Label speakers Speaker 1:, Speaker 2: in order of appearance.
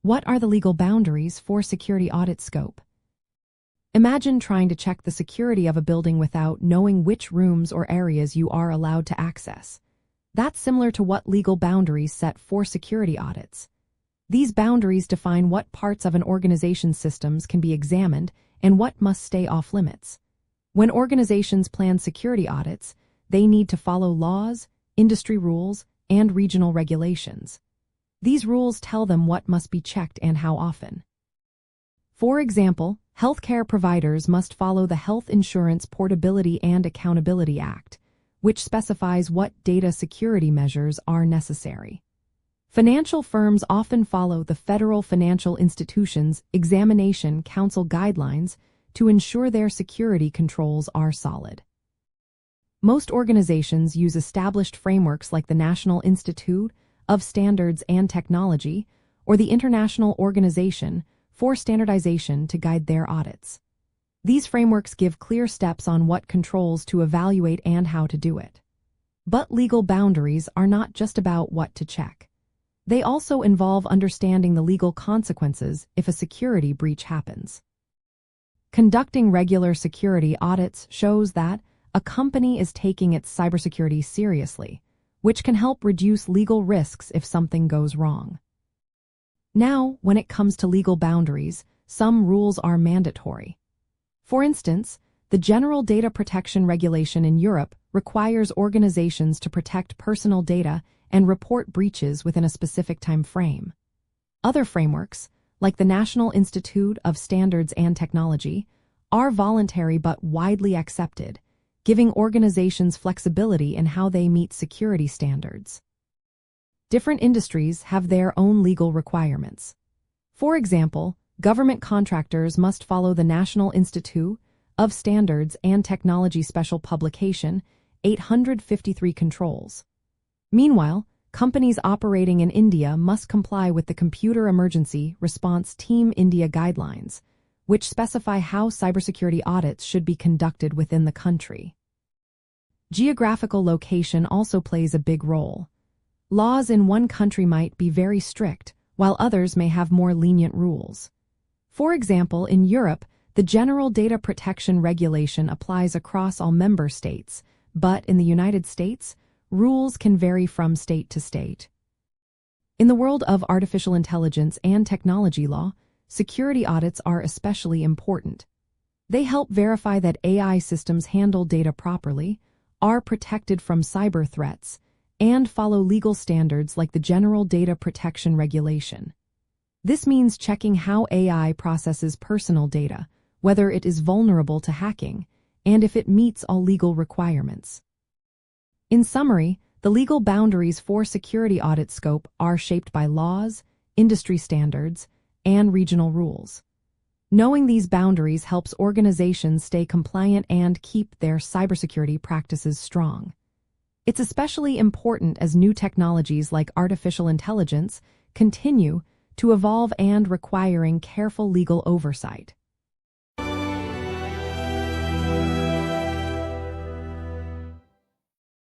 Speaker 1: What are the legal boundaries for security audit scope? Imagine trying to check the security of a building without knowing which rooms or areas you are allowed to access. That's similar to what legal boundaries set for security audits. These boundaries define what parts of an organization's systems can be examined and what must stay off limits. When organizations plan security audits, they need to follow laws, industry rules, and regional regulations. These rules tell them what must be checked and how often. For example, healthcare providers must follow the Health Insurance Portability and Accountability Act, which specifies what data security measures are necessary. Financial firms often follow the Federal Financial Institutions Examination Council guidelines to ensure their security controls are solid. Most organizations use established frameworks like the National Institute of Standards and Technology or the International Organization for Standardization to guide their audits. These frameworks give clear steps on what controls to evaluate and how to do it. But legal boundaries are not just about what to check. They also involve understanding the legal consequences if a security breach happens. Conducting regular security audits shows that a company is taking its cybersecurity seriously, which can help reduce legal risks if something goes wrong. Now, when it comes to legal boundaries, some rules are mandatory. For instance, the General Data Protection Regulation in Europe requires organizations to protect personal data and report breaches within a specific time frame. Other frameworks, like the National Institute of Standards and Technology, are voluntary but widely accepted, giving organizations flexibility in how they meet security standards. Different industries have their own legal requirements. For example, government contractors must follow the National Institute of Standards and Technology Special Publication 853 controls. Meanwhile, companies operating in India must comply with the Computer Emergency Response Team India guidelines, which specify how cybersecurity audits should be conducted within the country. Geographical location also plays a big role. Laws in one country might be very strict, while others may have more lenient rules. For example, in Europe, the General Data Protection Regulation applies across all member states, but in the United States, rules can vary from state to state. In the world of artificial intelligence and technology law, security audits are especially important. They help verify that AI systems handle data properly, are protected from cyber threats, and follow legal standards like the General Data Protection Regulation. This means checking how AI processes personal data, whether it is vulnerable to hacking, and if it meets all legal requirements. In summary, the legal boundaries for security audit scope are shaped by laws, industry standards, and regional rules. Knowing these boundaries helps organizations stay compliant and keep their cybersecurity practices strong. It's especially important as new technologies like artificial intelligence continue to evolve and requiring careful legal oversight.